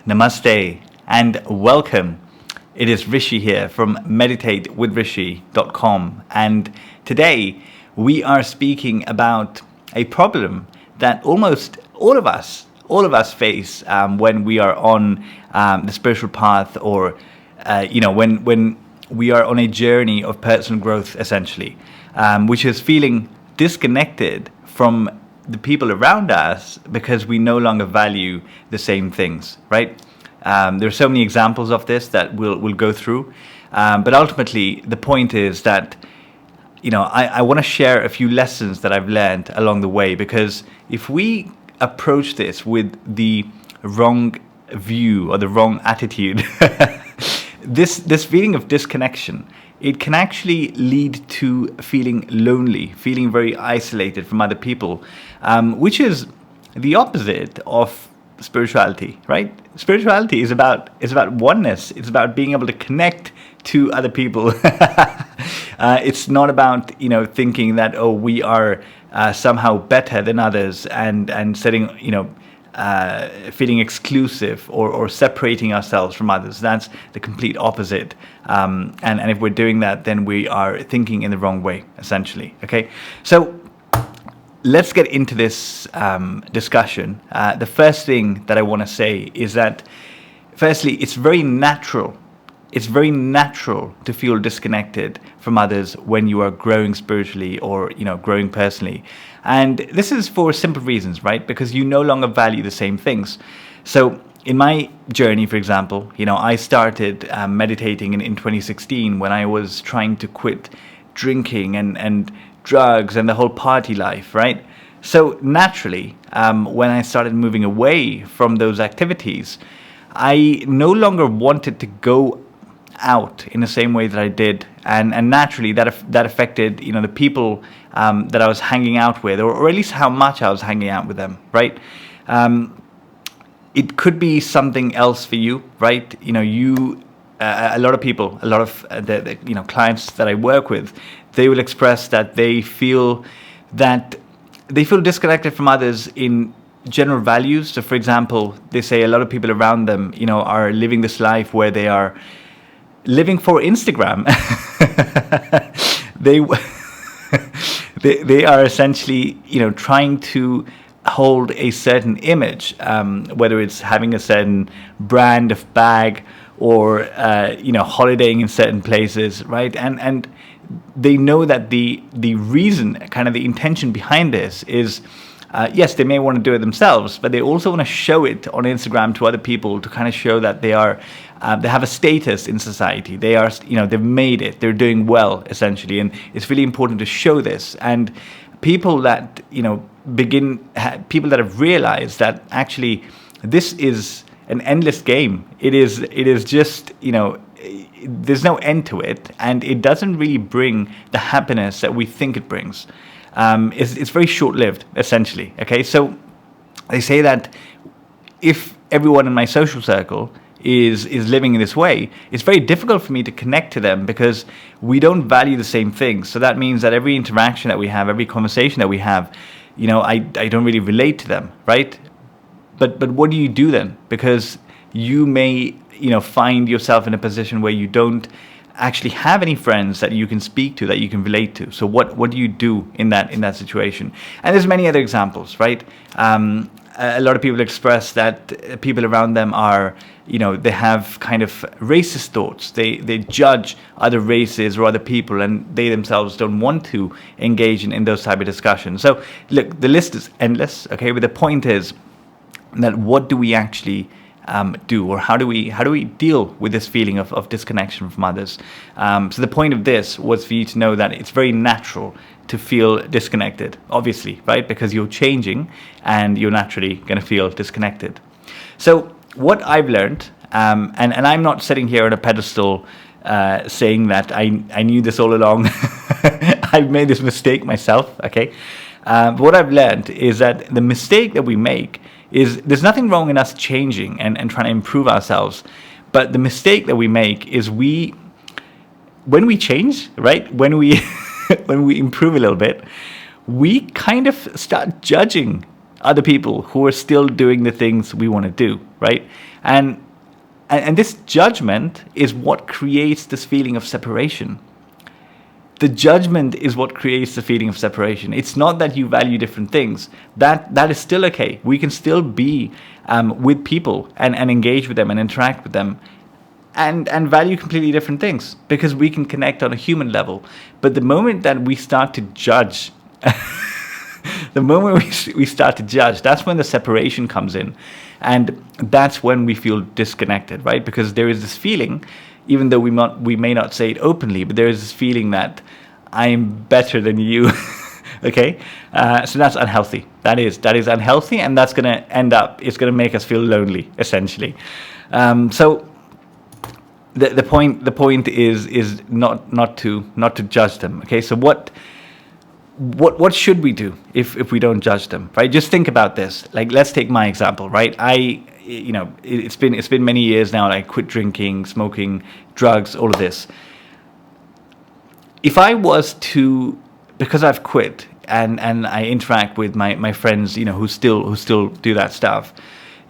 Namaste and welcome. It is Rishi here from meditatewithrishi.com, and today we are speaking about a problem that almost all of us face when we are on the spiritual path, or when we are on a journey of personal growth, essentially, which is feeling disconnected from the people around us because we no longer value the same things, right? There are so many examples of this that we'll go through, but ultimately the point is that I want to share a few lessons that I've learned along the way, because if we approach this with the wrong view or the wrong attitude, this feeling of disconnection, it can actually lead to feeling lonely, feeling very isolated from other people, which is the opposite of spirituality, right? Spirituality is about oneness. It's about being able to connect to other people. It's not about thinking that we are somehow better than others and setting feeling exclusive or separating ourselves from others. That's the complete opposite. And if we're doing that, then we are thinking in the wrong way, essentially. Okay, so let's get into this discussion. The first thing that I want to say is that, firstly, it's very natural. It's very natural to feel disconnected from others when you are growing spiritually or growing personally. And this is for simple reasons, right? Because you no longer value the same things. So in my journey, for example, I started meditating in 2016 when I was trying to quit drinking and drugs and the whole party life, right? So naturally, when I started moving away from those activities, I no longer wanted to go out in the same way that I did, and naturally that affected the people that I was hanging out with, or at least how much I was hanging out with them, right? It could be something else for you, right? A lot of people, a lot of the clients that I work with, they will express that they feel disconnected from others in general values. So, for example, they say a lot of people around them, are living this life where they are living for Instagram. they are essentially, trying to hold a certain image, whether it's having a certain brand of bag or holidaying in certain places, right? And they know that the reason, kind of the intention behind this is, yes, they may want to do it themselves, but they also want to show it on Instagram to other people to kind of show that they have a status in society. They are, they've made it. They're doing well, essentially, and it's really important to show this. And people that people that have realized that actually this is an endless game. It is just there's no end to it, and it doesn't really bring the happiness that we think it brings. It's very short-lived, essentially. Okay, so they say that if everyone in my social circle is living in this way, it's very difficult for me to connect to them because we don't value the same things. So that means that every interaction that we have, every conversation that we have, I don't really relate to them, right? But what do you do then? Because you may find yourself in a position where you don't actually have any friends that you can speak to, that you can relate to. So what do you do in that situation? And there's many other examples, right? A lot of people express that people around them are, they have kind of racist thoughts. They judge other races or other people, and they themselves don't want to engage in those type of discussions. So look, the list is endless, okay? But the point is that what do we actually do, or how do we deal with this feeling of disconnection from others? So the point of this was for you to know that it's very natural to feel disconnected, obviously, right? Because you're changing and you're naturally going to feel disconnected. So what I've learned, and I'm not sitting here on a pedestal saying that I knew this all along. I've made this mistake myself, okay? But what I've learned is that the mistake that we make is, there's nothing wrong in us changing and trying to improve ourselves. But the mistake that we make is when we change, right? When we improve a little bit, we kind of start judging other people who are still doing the things we want to do, right? And and this judgment is what creates this feeling of separation. The judgment is what creates the feeling of separation. It's not that you value different things. That is still okay. We can still be with people and engage with them and interact with them and value completely different things, because we can connect on a human level. But the moment that we start to judge, the moment we start to judge, that's when the separation comes in. And that's when we feel disconnected, right? Because there is this feeling, even though we may not say it openly, but there is this feeling that I'm better than you. Okay, so that's unhealthy. That is unhealthy, and that's going to it's going to make us feel lonely, essentially. So the point is not to judge them. Okay, so what should we do if we don't judge them, right? Just think about this. Like, let's take my example, right? It's been many years now, and I quit drinking, smoking, drugs, all of this. If I was to, because I've quit and I interact with my friends, who still do that stuff.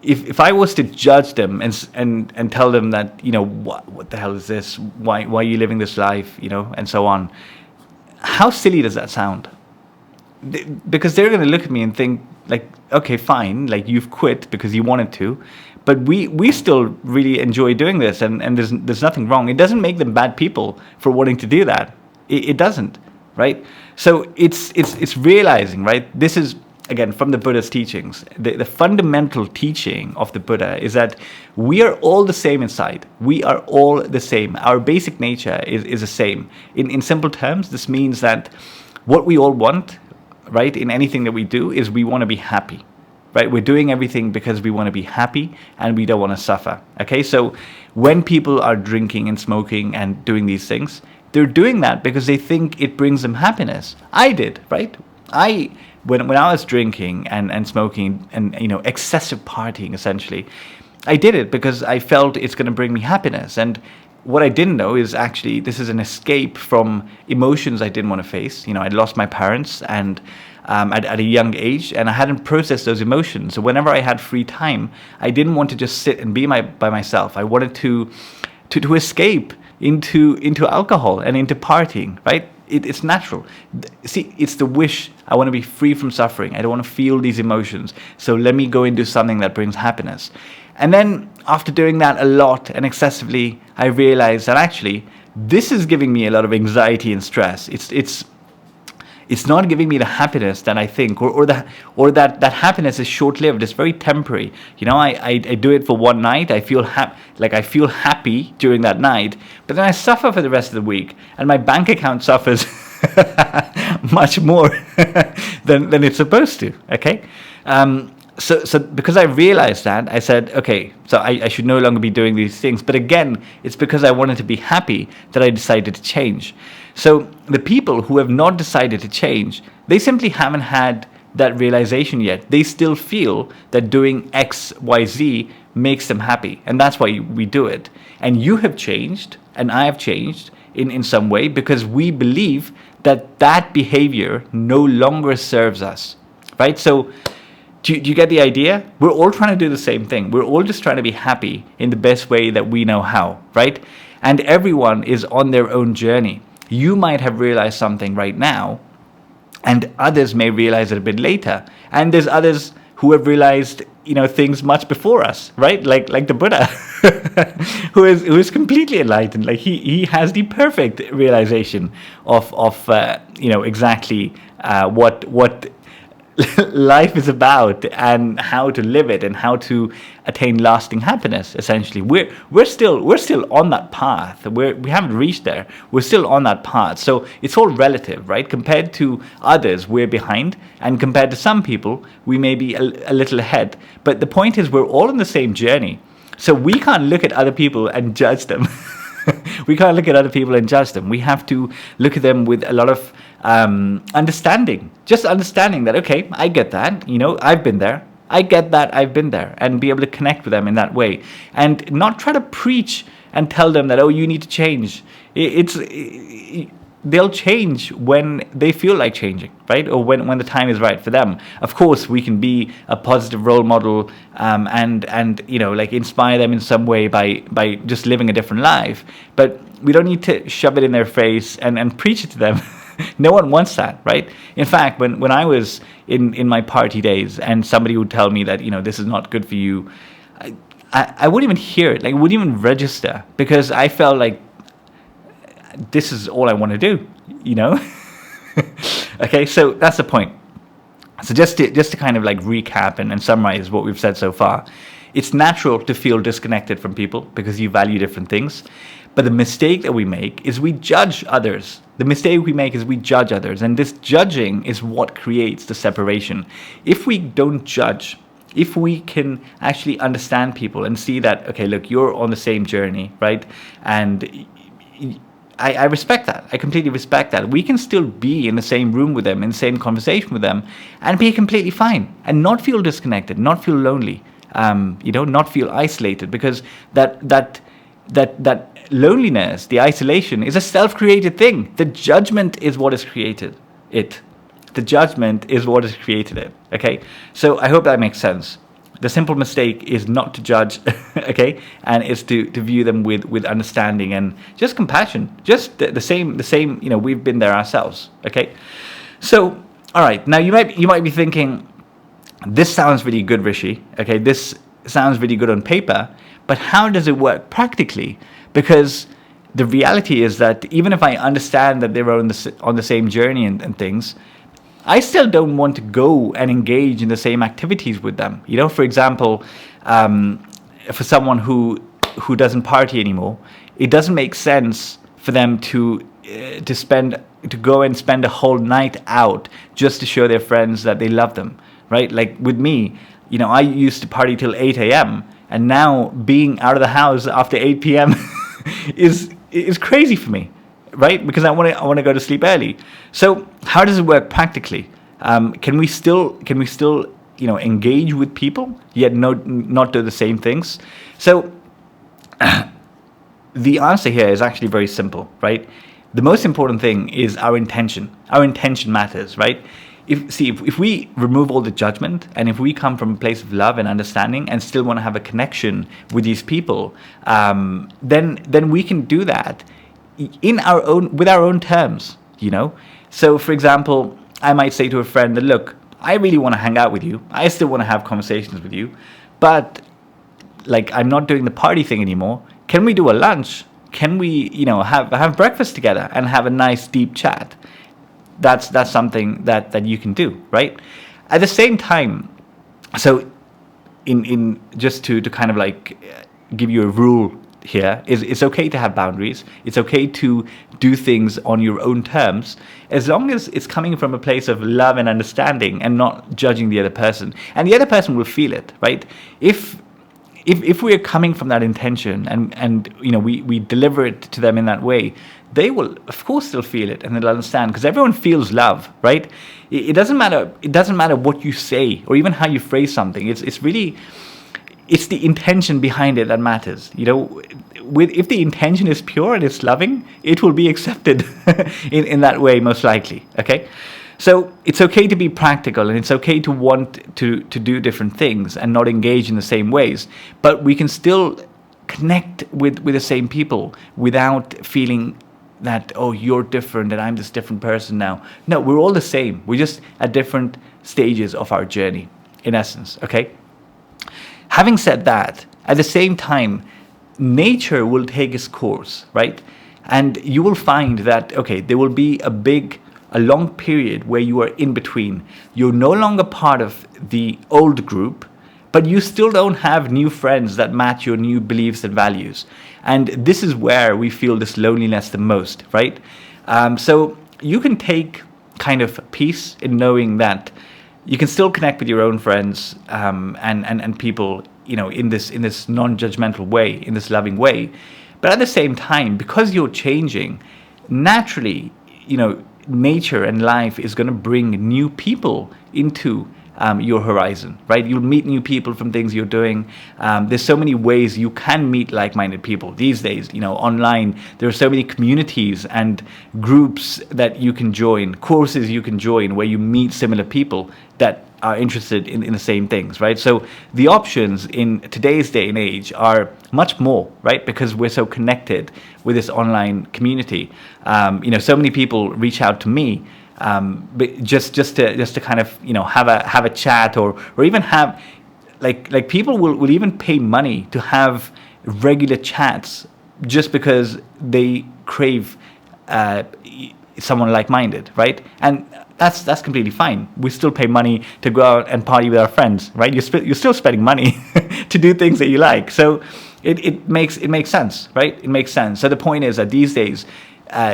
If I was to judge them and tell them that, what the hell is this? Why are you living this life? And so on. How silly does that sound? Because they're going to look at me and think, like, okay, fine, like, you've quit because you wanted to, but we still really enjoy doing this, and there's nothing wrong. It doesn't make them bad people for wanting to do that. It doesn't, right? So it's realizing, right? This is, again, from the Buddha's teachings. The fundamental teaching of the Buddha is that we are all the same inside. We are all the same. Our basic nature is the same. In simple terms, this means that what we all want, right, in anything that we do, is we want to be happy, right? We're doing everything because we want to be happy and we don't want to suffer. Okay, so when people are drinking and smoking and doing these things, they're doing that because they think it brings them happiness. I did, right? When I was drinking and smoking and excessive partying, essentially, I did it because I felt it's going to bring me happiness. And what I didn't know is actually this is an escape from emotions I didn't want to face. I'd lost my parents and at a young age, and I hadn't processed those emotions. So whenever I had free time, I didn't want to just sit and be by myself. I wanted to escape into alcohol and into partying, right? It's natural. See, it's the wish. I want to be free from suffering. I don't want to feel these emotions. So let me go and do something that brings happiness. And then after doing that a lot and excessively, I realized that actually this is giving me a lot of anxiety and stress. It's not giving me the happiness that I think, or that happiness is short-lived. It's very temporary. I do it for one night. I feel happy during that night, but then I suffer for the rest of the week, and my bank account suffers much more than it's supposed to. Okay, so because I realized that, I said, okay, so I should no longer be doing these things. But again, it's because I wanted to be happy that I decided to change. So the people who have not decided to change, they simply haven't had that realization yet. They still feel that doing X, Y, Z makes them happy. And that's why we do it. And you have changed, and I have changed in some way, because we believe that behavior no longer serves us, right? So do you get the idea? We're all trying to do the same thing. We're all just trying to be happy in the best way that we know how, right? And everyone is on their own journey. You might have realized something right now, and others may realize it a bit later. And there's others who have realized, things much before us, right? Like the Buddha, who is completely enlightened. Like he has the perfect realization of exactly what life is about and how to live it and how to attain lasting happiness. Essentially, we're still on that path. We haven't reached there. We're still on that path. So it's all relative, right? Compared to others, we're behind, and compared to some people, we may be a little ahead. But the point is, we're all on the same journey. So we can't look at other people and judge them. We can't look at other people and judge them. We have to look at them with a lot of understanding. Just understanding that, okay, I get that. I've been there. I get that. I've been there. And be able to connect with them in that way. And not try to preach and tell them that, oh, you need to change. they'll change when they feel like changing, right? Or when the time is right for them. Of course, we can be a positive role model, and like inspire them in some way by just living a different life. But we don't need to shove it in their face and preach it to them. No one wants that, right? In fact, when I was in my party days and somebody would tell me that, this is not good for you, I wouldn't even hear it. Like, it wouldn't even register, because I felt like this is all I want to do, Okay, so that's the point. So just to kind of like recap and summarize what we've said so far, it's natural to feel disconnected from people because you value different things. But the mistake that we make is we judge others. The mistake we make is we judge others. And this judging is what creates the separation. If we don't judge, if we can actually understand people and see that, okay, look, you're on the same journey, right? And I respect that. I completely respect that. We can still be in the same room with them, in the same conversation with them, and be completely fine and not feel disconnected, not feel lonely, not feel isolated, because that loneliness, the isolation, is a self-created thing. The judgment is what has created it. The judgment is what has created it. Okay, so I hope that makes sense. The simple mistake is not to judge, okay, and it's to view them with understanding and just compassion. Just the same. We've been there ourselves. Okay, so all right. Now you might be thinking, this sounds really good, Rishi. Okay, this sounds really good on paper, but how does it work practically? Because the reality is that even if I understand that they're on the same journey and things, I still don't want to go and engage in the same activities with them. For example, for someone who doesn't party anymore, it doesn't make sense for them to go and spend a whole night out just to show their friends that they love them, right? Like with me, I used to party till 8 a.m. and now being out of the house after 8 p.m. is crazy for me. Right, because I want to go to sleep early. So how does it work practically? Can we still engage with people yet not do the same things? So the answer here is actually very simple, right? The most important thing is our intention. Our intention matters, right? If we remove all the judgment, and if we come from a place of love and understanding and still want to have a connection with these people, then we can do that with our own terms, So for example, I might say to a friend that, look, I really want to hang out with you. I still want to have conversations with you, but like, I'm not doing the party thing anymore. Can we do a lunch? Can we, have breakfast together and have a nice deep chat? That's something that you can do, right? At the same time, so in just to kind of like give you a rule here, is it's okay to have boundaries. It's okay to do things on your own terms, as long as it's coming from a place of love and understanding and not judging the other person. And the other person will feel it, right? If we're coming from that intention and we deliver it to them in that way, they will of course still feel it and they'll understand, because everyone feels love, right? It doesn't matter what you say or even how you phrase something. It's the intention behind it that matters. If the intention is pure and it's loving, it will be accepted in that way, most likely. Okay, so it's okay to be practical, and it's okay to want to do different things and not engage in the same ways, but we can still connect with the same people without feeling that, oh, you're different and I'm this different person now. No, we're all the same. We're just at different stages of our journey, in essence. Okay. Having said that, at the same time, nature will take its course, right? And you will find that, okay, there will be a long period where you are in between. You're no longer part of the old group, but you still don't have new friends that match your new beliefs and values. And this is where we feel this loneliness the most, right? So you can take kind of peace in knowing that you can still connect with your own friends and people, in this non-judgmental way, in this loving way. But at the same time, because you're changing, naturally, nature and life is going to bring new people into your horizon, right? You'll meet new people from things you're doing. There's so many ways you can meet like-minded people these days. Online, there are so many communities and groups that you can join, courses you can join where you meet similar people that are interested in the same things, right? So the options in today's day and age are much more, right? Because we're so connected with this online community. So many people reach out to me but just to kind of have a chat, or even have like people will even pay money to have regular chats just because they crave someone like-minded, right? And that's completely fine. We still pay money to go out and party with our friends, right? You're still spending money to do things that you like. So it makes sense, right? It makes sense. So the point is that these days,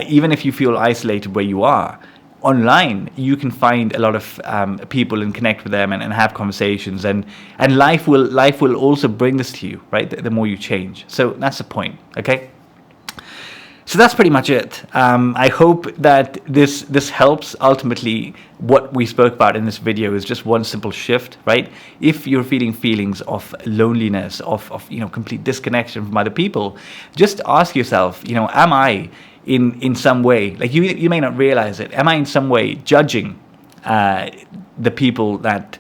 even if you feel isolated where you are, online you can find a lot of people and connect with them and have conversations, and life will also bring this to you, right? The more you change. So that's the point, okay? So that's pretty much it. I hope that this helps. Ultimately, what we spoke about in this video is just one simple shift, right? If you're feeling feelings of loneliness, of complete disconnection from other people, just ask yourself, am I in some way, like you may not realize it, am I in some way judging the people that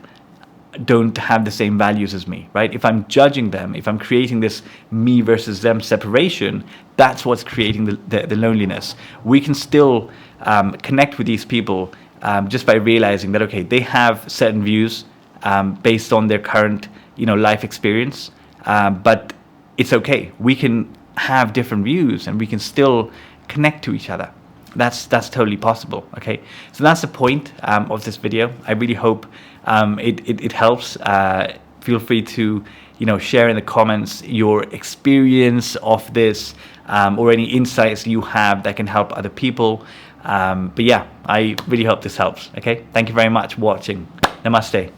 don't have the same values as me, right? If I'm judging them, if I'm creating this me versus them separation, that's what's creating the loneliness. We can still connect with these people just by realizing that, okay, they have certain views based on their current life experience, but it's okay. We can have different views and we can still connect to each other. That's totally possible, okay? So that's the point of this video. I really hope it helps. Feel free to share in the comments your experience of this, or any insights you have that can help other people. But yeah, I really hope this helps, okay? Thank you very much for watching. Namaste.